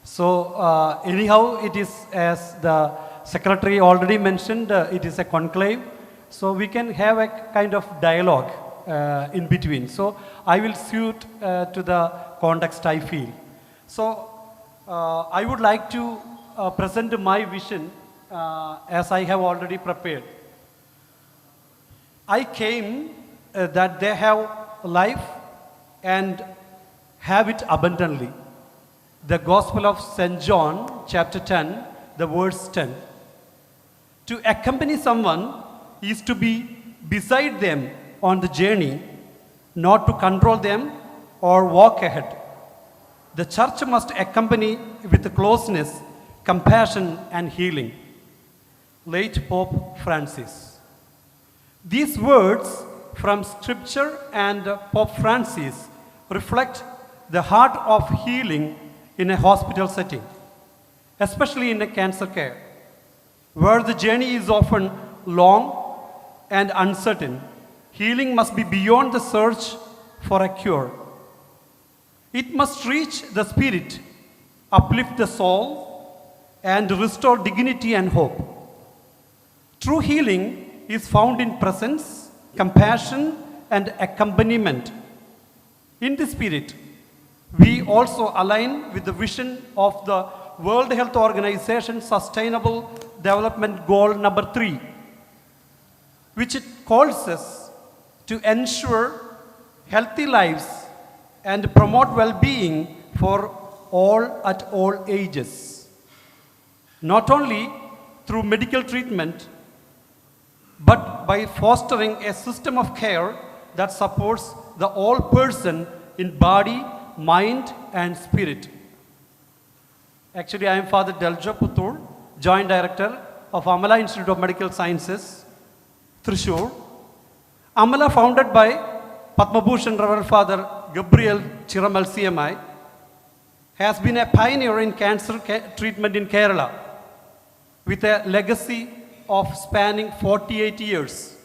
So anyhow, it is, as the secretary already mentioned, it is a conclave. So we can have a kind of dialogue in between. So I will suit to the context I feel. So I would like to present my vision as I have already prepared. I came that they have life and have it abundantly. The Gospel of St. John, chapter 10, the verse 10. To accompany someone is to be beside them on the journey, not to control them or walk ahead. The church must accompany with closeness, compassion, and healing. Late Pope Francis. These words from Scripture and Pope Francis reflect the heart of healing in a hospital setting, especially in a cancer care, where the journey is often long and uncertain. Healing must be beyond the search for a cure. It must reach the spirit, uplift the soul, and restore dignity and hope. True healing is found in presence, compassion, and accompaniment. In the spirit, we also align with the vision of the World Health Organization Sustainable Development Goal number 3, which it calls us to ensure healthy lives and promote well-being for all at all ages. Not only through medical treatment, but by fostering a system of care that supports the whole person in body, mind, and spirit. Actually, I am Father Deljo Puttur, Joint Director of Amala Institute of Medical Sciences, Thrissur. Amala, founded by Padma Bhushan Reverend Father Gabriel Chiramal CMI, has been a pioneer in cancer treatment in Kerala with a legacy of spanning 48 years.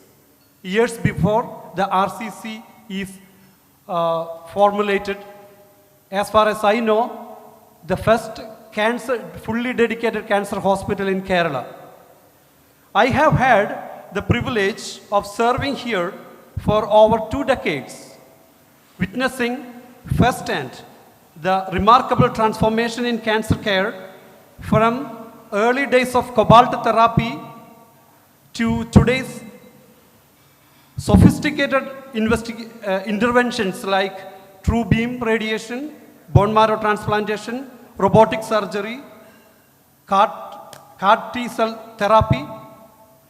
Years before the RCC is formulated, as far as I know, the first fully dedicated cancer hospital in Kerala. I have had the privilege of serving here for over 2 decades, witnessing firsthand the remarkable transformation in cancer care from early days of cobalt therapy to today's sophisticated interventions like true beam radiation, bone marrow transplantation, robotic surgery, CAR T-cell therapy.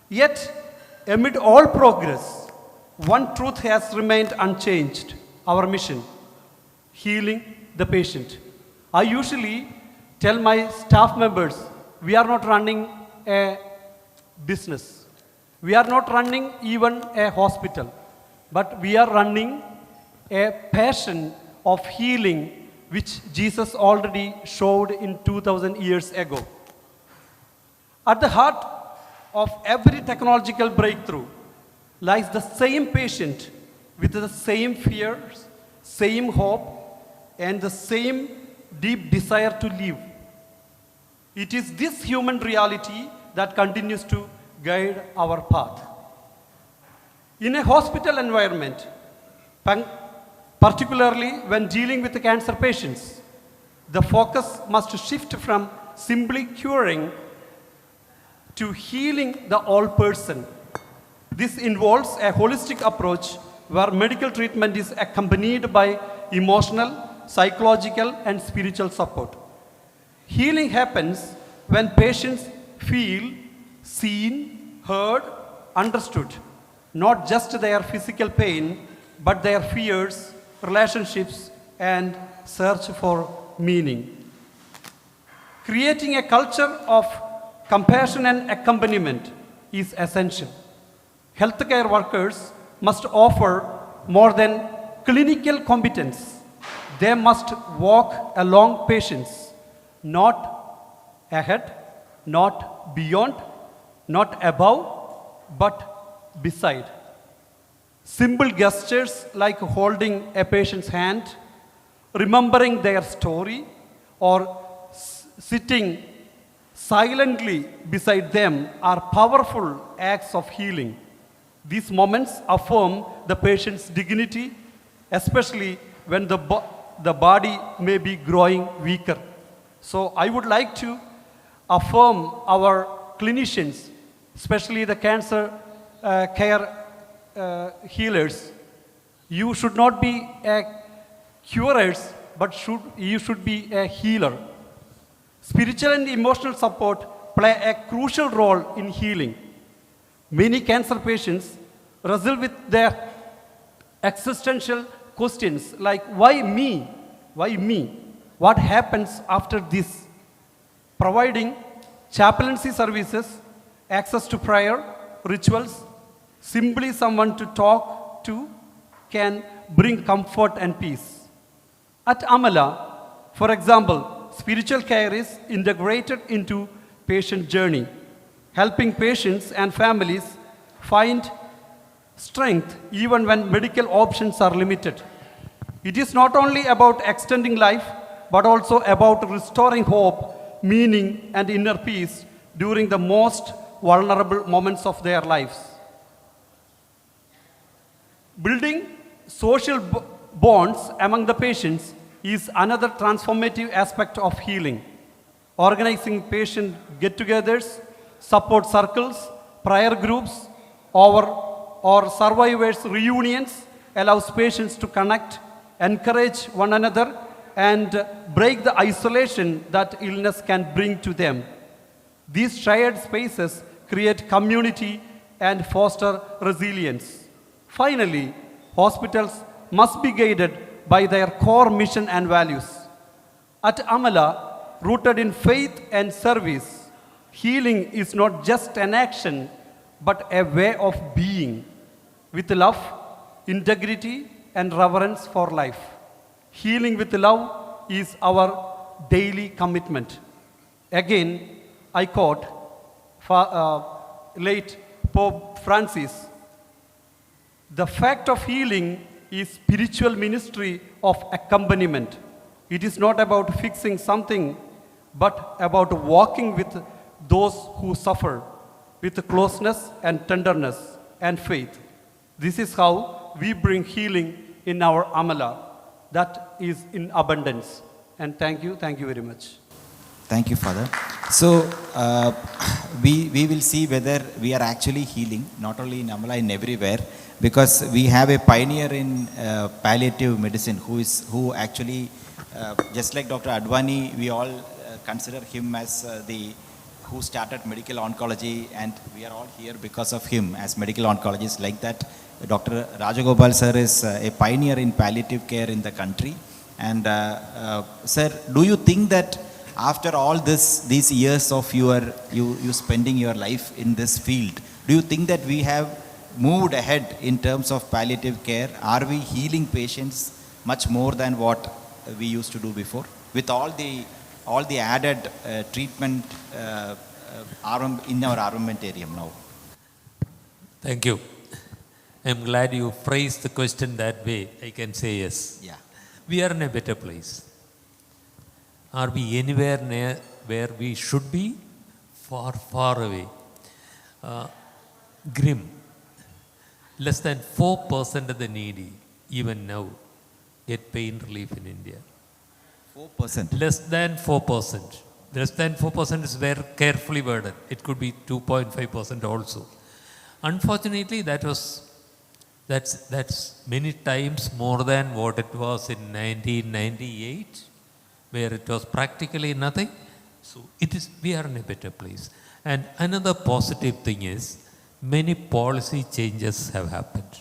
Yet, amid all progress, one truth has remained unchanged: our mission, healing the patient. I usually tell my staff members, we are not running a business. We are not running even a hospital, but we are running a passion of healing which Jesus already showed in 2000 years ago. At the heart of every technological breakthrough lies the same patient with the same fears, same hope, and the same deep desire to live. It is this human reality that continues to guide our path. In a hospital environment, particularly when dealing with the cancer patients, the focus must shift from simply curing to healing the whole person. This involves a holistic approach where medical treatment is accompanied by emotional, psychological, and spiritual support. Healing happens when patients feel seen, heard, understood, not just their physical pain, but their fears, relationships, and search for meaning. Creating a culture of compassion and accompaniment is essential. Healthcare workers must offer more than clinical competence. They must walk along patients, not ahead, not beyond, not above, but beside. Simple gestures like holding a patient's hand, remembering their story, or sitting silently beside them are powerful acts of healing. These moments affirm the patient's dignity, especially when the body may be growing weaker. So I would like to affirm our clinicians, especially the cancer care healers. You should not be curers, but you should be a healer. Spiritual and emotional support play a crucial role in healing. Many cancer patients wrestle with their existential questions like, why me? Why me? What happens after this? Providing chaplaincy services, access to prayer, rituals, simply someone to talk to can bring comfort and peace. At Amala, for example, spiritual care is integrated into patient journey, helping patients and families find strength even when medical options are limited. It is not only about extending life, but also about restoring hope, meaning, and inner peace during the most vulnerable moments of their lives. Building social bonds among the patients is another transformative aspect of healing. Organizing patient get-togethers, support circles, prayer groups, or survivors' reunions allows patients to connect, encourage one another, and break the isolation that illness can bring to them. These shared spaces create community and foster resilience. Finally, hospitals must be guided by their core mission and values. At Amala, rooted in faith and service, healing is not just an action, but a way of being, with love, integrity, and reverence for life. Healing with love is our daily commitment. Again, I quote late Pope Francis, "The fact of healing is spiritual ministry of accompaniment. It is not about fixing something, but about walking with those who suffer with closeness and tenderness and faith. This is how we bring healing in our Amala. That is in abundance." And thank you very much. Thank you, Father. So, we will see whether we are actually healing, not only in Amala, in everywhere, because we have a pioneer in palliative medicine who actually, just like Dr. Advani, we all consider him as who started medical oncology, and we are all here because of him as medical oncologists. Like that, Dr. Rajagopal sir is a pioneer in palliative care in the country. And sir, do you think that after all these years of you spending your life in this field, do you think that we have moved ahead in terms of palliative care? Are we healing patients much more than what we used to do before, with all the added treatment in our armamentarium now? Thank you. I'm glad you phrased the question that way. I can say yes. Yeah. We are in a better place. Are we anywhere near where we should be? Far, far away. Grim. Less than 4% of the needy, even now, get pain relief in India. 4%? Less than 4%. Less than 4% is very carefully worded. It could be 2.5% also. Unfortunately, that's many times more than what it was in 1998, where it was practically nothing. So we are in a better place. And another positive thing is, many policy changes have happened.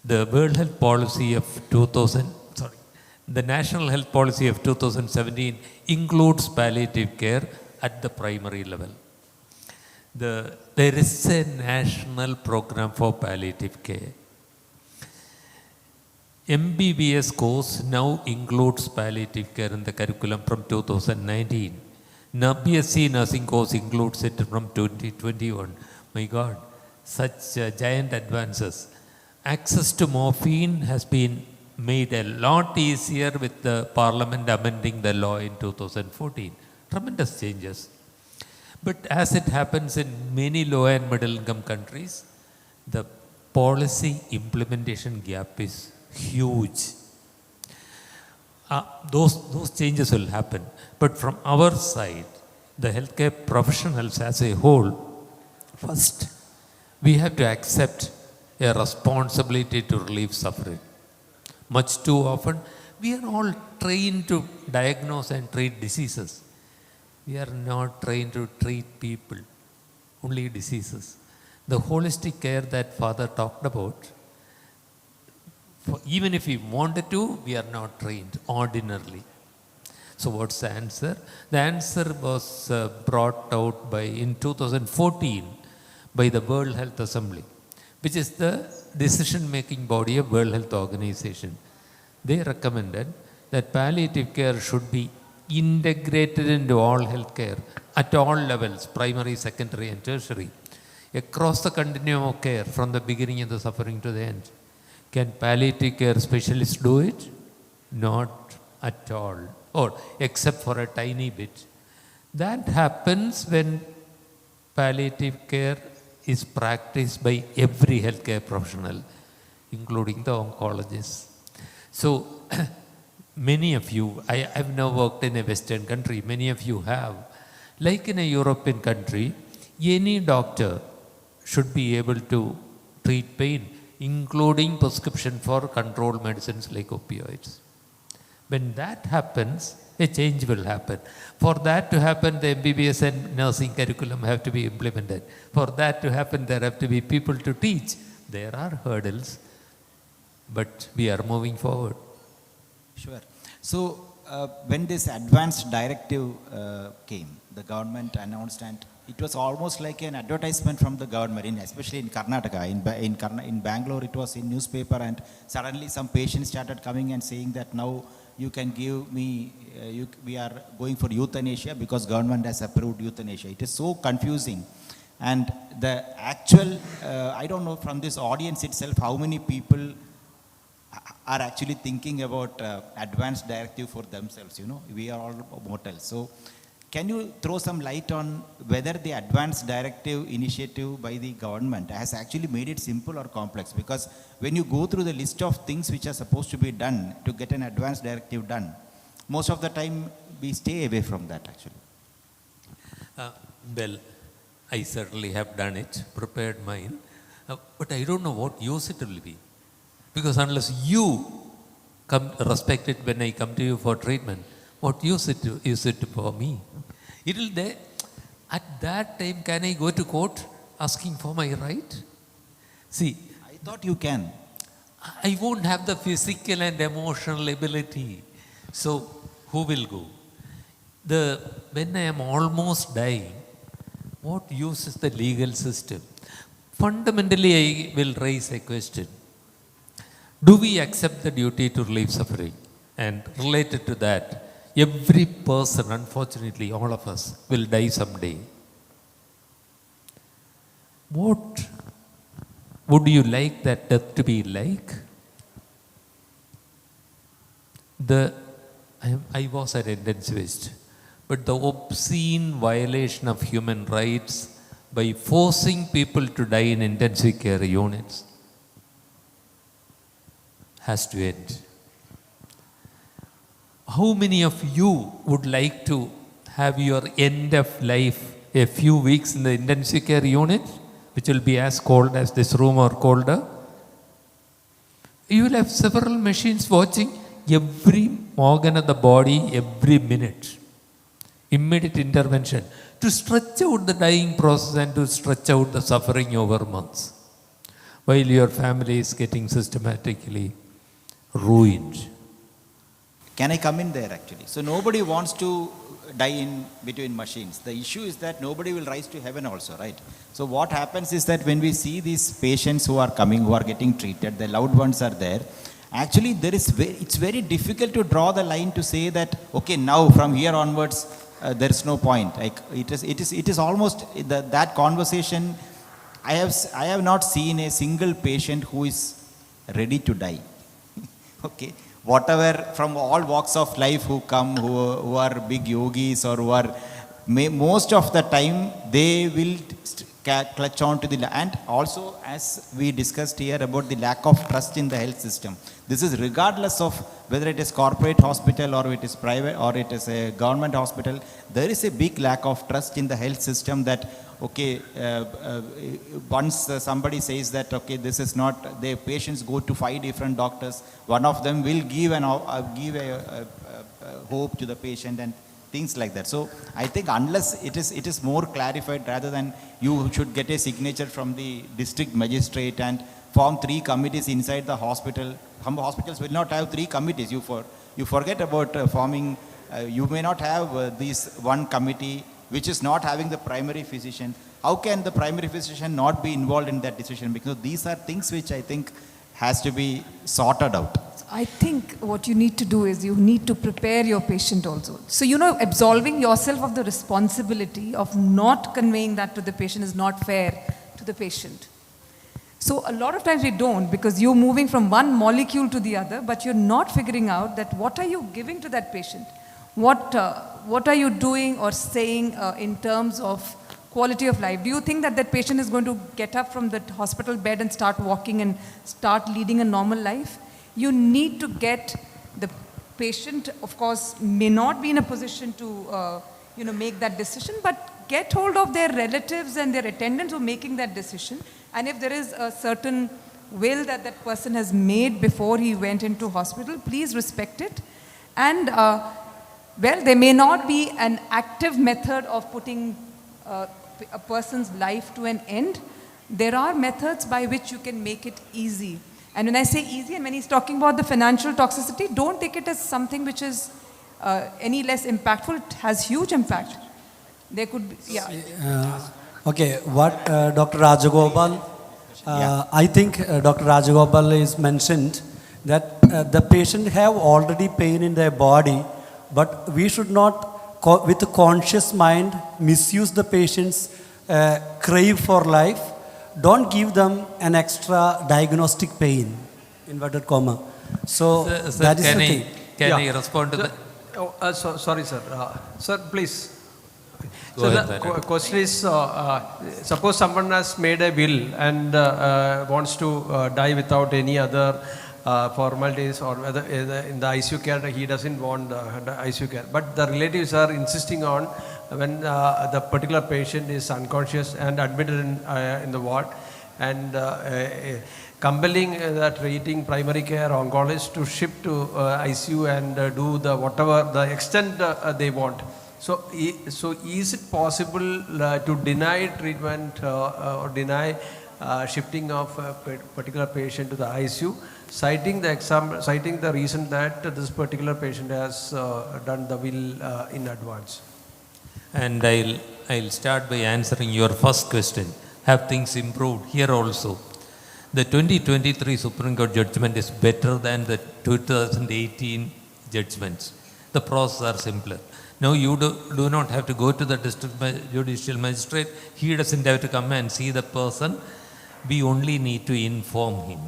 The World Health Policy of the National Health Policy of 2017 includes palliative care at the primary level. There is a national program for palliative care. MBBS course now includes palliative care in the curriculum from 2019. Now BSc nursing course includes it from 2021. My God, such giant advances. Access to morphine has been made a lot easier with the Parliament amending the law in 2014. Tremendous changes. But as it happens in many low and middle income countries, the policy implementation gap is huge. Those changes will happen. But from our side, the healthcare professionals as a whole, first, we have to accept a responsibility to relieve suffering. Much too often, we are all trained to diagnose and treat diseases. We are not trained to treat people, only diseases. The holistic care that Father talked about, even if we wanted to, we are not trained ordinarily. So what's the answer? The answer was brought out in 2014 by the World Health Assembly, which is the decision-making body of World Health Organization. They recommended that palliative care should be integrated into all healthcare at all levels, primary, secondary, and tertiary, across the continuum of care from the beginning of the suffering to the end. Can palliative care specialists do it? Not at all, or except for a tiny bit. That happens when palliative care is practiced by every healthcare professional, including the oncologist. So, many of you, I've now worked in a Western country, many of you have. Like in a European country, any doctor should be able to treat pain, including prescription for controlled medicines like opioids. When that happens, a change will happen. For that to happen, the MBBS and nursing curriculum have to be implemented. For that to happen, there have to be people to teach. There are hurdles, but we are moving forward. Sure. So, when this advanced directive came, the government announced, and it was almost like an advertisement from the government, especially in Karnataka. In Bangalore, it was in newspaper, and suddenly some patients started coming and saying that now you can give me, we are going for euthanasia because government has approved euthanasia. It is so confusing. And the actual, I don't know from this audience itself, how many people are actually thinking about advanced directive for themselves. We are all mortals. So can you throw some light on whether the advanced directive initiative by the government has actually made it simple or complex? Because when you go through the list of things which are supposed to be done to get an advanced directive done, most of the time we stay away from that actually. Well, I certainly have done it, prepared mine, but I don't know what use it will be. Because unless you respect it when I come to you for treatment, what use it for me? It will there. At that time, can I go to court asking for my right? See, I thought you can. I won't have the physical and emotional ability. So, who will go? When I am almost dying, what use is the legal system? Fundamentally, I will raise a question. Do we accept the duty to relieve suffering? And related to that, every person, unfortunately, all of us, will die someday. What would you like that death to be like? I was an intensivist, but the obscene violation of human rights by forcing people to die in intensive care units has to end. How many of you would like to have your end of life a few weeks in the intensive care unit, which will be as cold as this room or colder? You will have several machines watching every organ of the body every minute. Immediate intervention to stretch out the dying process and to stretch out the suffering over months, while your family is getting systematically ruined. Can I come in there actually? So nobody wants to die in between machines. The issue is that nobody will rise to heaven also, right? So what happens is that when we see these patients who are coming, who are getting treated, their loved ones are there, actually it's very difficult to draw the line to say that, okay, now from here onwards, there is no point. Like it is almost that conversation. I have not seen a single patient who is ready to die. Okay, whatever from all walks of life who come, who are big yogis or who are, most of the time they will clutch on to and also as we discussed here about the lack of trust in the health system. This is regardless of whether it is corporate hospital or it is private or it is a government hospital. There is a big lack of trust in the health system that, okay, once somebody says that, okay, this is not, the patients go to 5 different doctors, one of them will give a hope to the patient and things like that. So I think unless it is more clarified, rather than you should get a signature from the district magistrate and form 3 committees inside the hospital. Some hospitals will not have 3 committees. You forget about forming, you may not have this one committee which is not having the primary physician. How can the primary physician not be involved in that decision? Because these are things which I think has to be sorted out. I think what you need to do is you need to prepare your patient also. So, absolving yourself of the responsibility of not conveying that to the patient is not fair to the patient. So a lot of times we don't, because you're moving from one molecule to the other, but you're not figuring out that what are you giving to that patient? What are you doing or saying in terms of quality of life? Do you think that that patient is going to get up from the hospital bed and start walking and start leading a normal life? You need to get the patient, of course, may not be in a position to make that decision, but get hold of their relatives and their attendants who are making that decision. And if there is a certain will that that person has made before he went into hospital, please respect it. And well, there may not be an active method of putting a person's life to an end. There are methods by which you can make it easy. And when I say easy, and when he's talking about the financial toxicity, don't take it as something which is any less impactful. It has huge impact. There could be, Okay, what Dr. Rajagopal, I think Dr. Rajagopal is mentioned that the patient have already pain in their body, but we should not, with a conscious mind, misuse the patient's crave for life. Don't give them an extra diagnostic pain, inverted comma. So that is the thing. Can I respond to that? Sorry, sir. Sir, please. Go So ahead, the Narayana. question is, suppose someone has made a will and wants to die without any other formalities, or whether in the ICU care, he doesn't want the ICU care. But the relatives are insisting on when the particular patient is unconscious and admitted in the ward, and compelling the treating primary care oncologist to shift to ICU and do the whatever the extent they want. So is it possible to deny treatment or deny shifting of a particular patient to the ICU, citing the reason that this particular patient has done the will in advance? And I'll start by answering your first question. Have things improved? Here also, the 2023 Supreme Court judgment is better than the 2018 judgments. The process are simpler. Now you do not have to go to the district judicial magistrate. He doesn't have to come and see the person. We only need to inform him.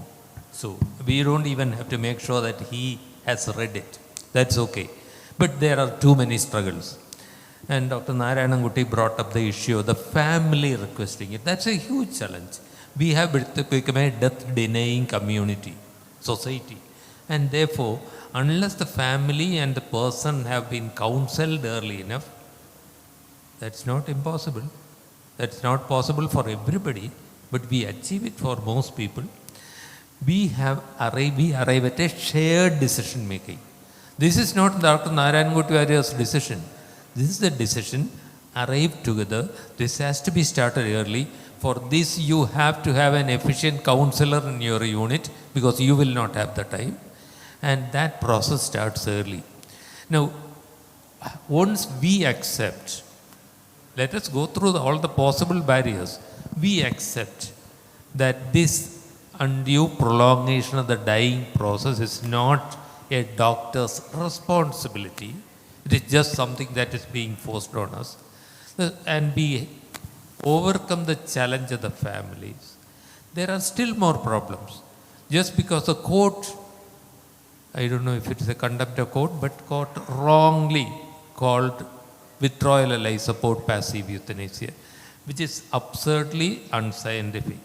So we don't even have to make sure that he has read it. That's okay. But there are too many struggles. And Dr. Narayanangutti brought up the issue of the family requesting it. That's a huge challenge. We have become a death-denying community, society. And therefore, unless the family and the person have been counseled early enough, that's not impossible. That's not possible for everybody, but we achieve it for most people. We arrive at a shared decision making. This is not Dr. Narayanangutti decision. This is the decision, arrive together. This has to be started early. For this, you have to have an efficient counselor in your unit, because you will not have the time. And that process starts early. Now, once we accept, let us go through all the possible barriers. We accept that this undue prolongation of the dying process is not a doctor's responsibility. It is just something that is being forced on us. And we overcome the challenge of the families. There are still more problems. Just because the court, I don't know if it is a contempt of court, but court wrongly called withdrawal life support passive euthanasia, which is absurdly unscientific.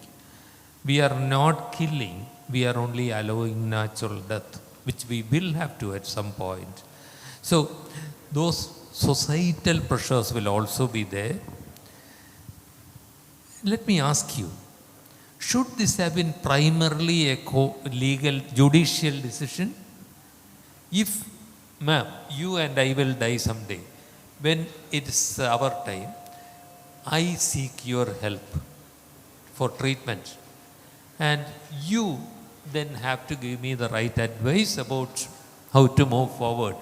We are not killing, we are only allowing natural death, which we will have to at some point. So those societal pressures will also be there. Let me ask you, should this have been primarily a legal judicial decision? If, ma'am, you and I will die someday, when it is our time, I seek your help for treatment, and you then have to give me the right advice about how to move forward.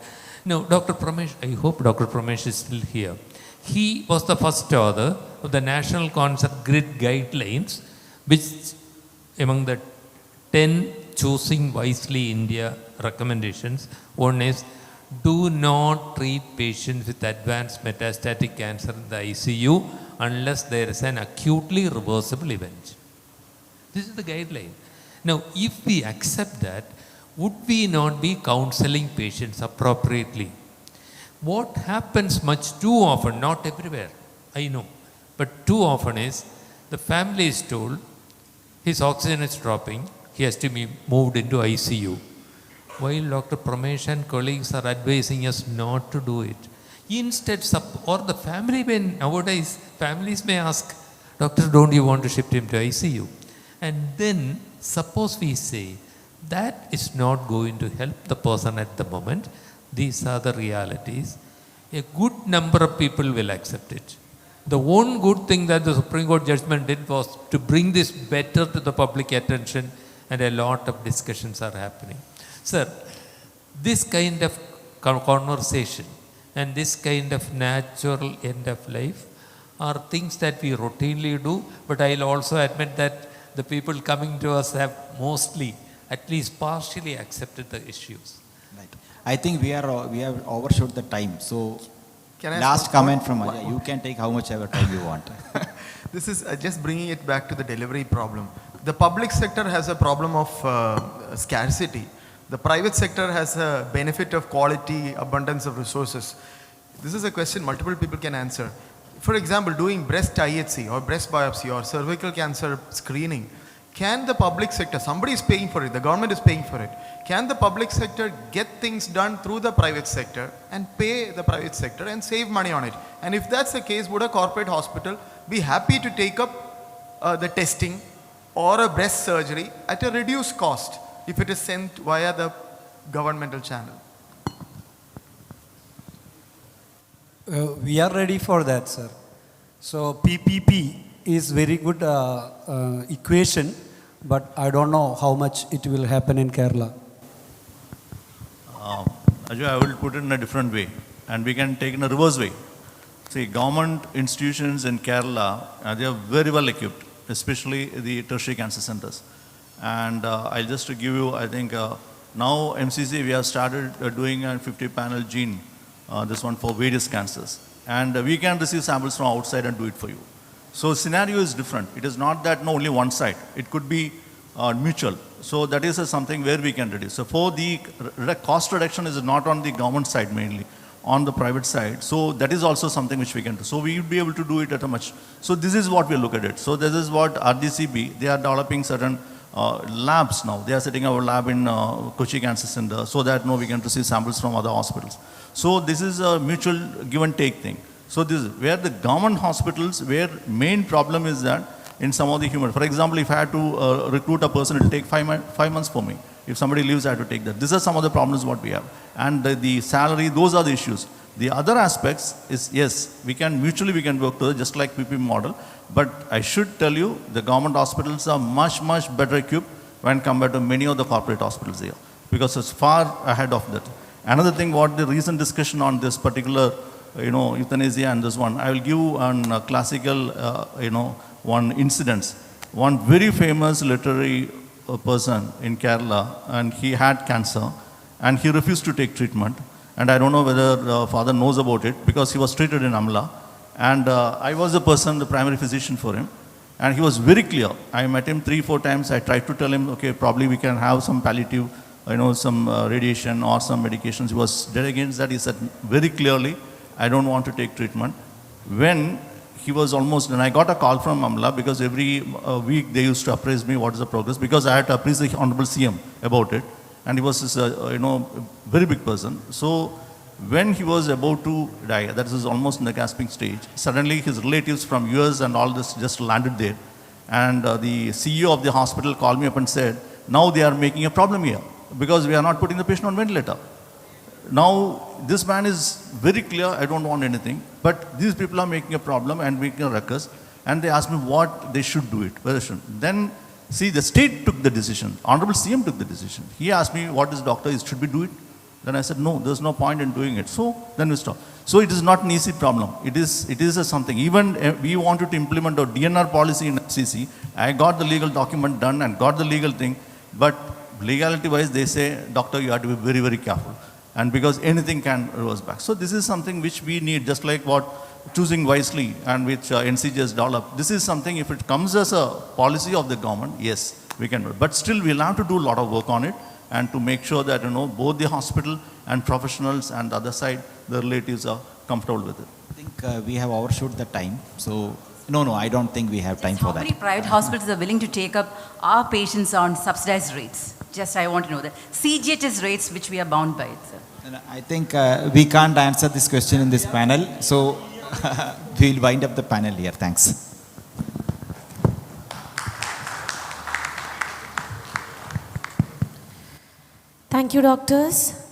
Now, Dr. Pramesh, I hope Dr. Pramesh is still here. He was the first author of the National Concert Grid Guidelines, which among the 10 Choosing Wisely India recommendations, one is do not treat patients with advanced metastatic cancer in the ICU unless there is an acutely reversible event. This is the guideline. Now, if we accept that, would we not be counseling patients appropriately? What happens much too often, not everywhere, I know, but too often is the family is told his oxygen is dropping, he has to be moved into ICU. While Dr. Pramesh and colleagues are advising us not to do it. Instead, or the family may, nowadays, families may ask, doctor, don't you want to shift him to ICU? And then, suppose we say, that is not going to help the person at the moment. These are the realities. A good number of people will accept it. The one good thing that the Supreme Court judgment did was to bring this better to the public attention, and a lot of discussions are happening. Sir, this kind of conversation and this kind of natural end of life are things that we routinely do, but I'll also admit that the people coming to us have mostly, at least partially accepted the issues. Right. I think we have overshot the time. So, Can I last comment from Ajay. You can take how much ever time you want. This is just bringing it back to the delivery problem. The public sector has a problem of scarcity. The private sector has a benefit of quality, abundance of resources. This is a question multiple people can answer. For example, doing breast IHC or breast biopsy or cervical cancer screening, can the public sector, somebody is paying for it, the government is paying for it, can the public sector get things done through the private sector and pay the private sector and save money on it? And if that's the case, would a corporate hospital be happy to take up the testing or a breast surgery at a reduced cost if it is sent via the governmental channel? We are ready for that, sir. So PPP is very good equation, but I don't know how much it will happen in Kerala. Ajay, I will put it in a different way, and we can take in a reverse way. See, government institutions in Kerala, they are very well equipped, especially the tertiary cancer centers. And I'll just give you, I think, now MCC, we have started doing a 50-panel gene, this one for various cancers. And we can receive samples from outside and do it for you. So scenario is different. It is not that only one side. It could be mutual. So that is something where we can reduce. So for the cost reduction is not on the government side mainly, on the private side. So that is also something which we can do. So we will be able to do it at a much. So this is what we look at it. So this is what RDCB, they are developing certain labs now. They are setting our lab in Kochi Cancer Center so that we can receive samples from other hospitals. So this is a mutual give and take thing. So this is where the government hospitals, where main problem is that in some of the human, for example, if I had to recruit a person, it will take 5 months for me. If somebody leaves, I have to take that. These are some of the problems what we have. And the salary, those are the issues. The other aspects is, yes, we can mutually work together, just like PPP model. But I should tell you, the government hospitals are much, much better equipped when compared to many of the corporate hospitals here, because it's far ahead of that. Another thing, what the recent discussion on this particular, euthanasia and this one, I will give a classical, one incident. One very famous literary person in Kerala, and he had cancer, and he refused to take treatment. And I don't know whether father knows about it, because he was treated in Amla. And I was the person, the primary physician for him. And he was very clear. I met him 3-4 times. I tried to tell him, okay, probably we can have some palliative, some radiation or some medications. He was dead against that. He said very clearly, I don't want to take treatment. When he was almost, and I got a call from Amla, because every week they used to appraise me what is the progress, because I had to appraise the Honorable CM about it. And he was this, very big person. So when he was about to die, that is almost in the gasping stage, suddenly his relatives from US and all this just landed there. And the CEO of the hospital called me up and said, now they are making a problem here, because we are not putting the patient on ventilator. Now, this man is very clear, I don't want anything, but these people are making a problem and making a ruckus, and they asked me what they should do it, whether they should. Then, see, the state took the decision. Honorable CM took the decision. He asked me, what is doctor, should we do it? Then I said, no, there's no point in doing it. So, then we stopped. So, it is not an easy problem. It is a something. Even we wanted to implement a DNR policy in FCC. I got the legal document done and got the legal thing, but legality-wise, they say, doctor, you have to be very, very careful. And because anything can reverse back. So this is something which we need, just like what choosing wisely and which NCGS developed. This is something, if it comes as a policy of the government, yes, we can do it. But still, we'll have to do a lot of work on it and to make sure that, both the hospital and professionals and the other side, the relatives are comfortable with it. I think we have overshot the time. So, no, I don't think we have time for How that. many private hospitals are willing to take up our patients on subsidized rates? Just I want to know that. CGHS rates, which we are bound by it, sir. And I think we can't answer this question in this panel. So, we'll wind up the panel here. Thanks. Thank you, doctors.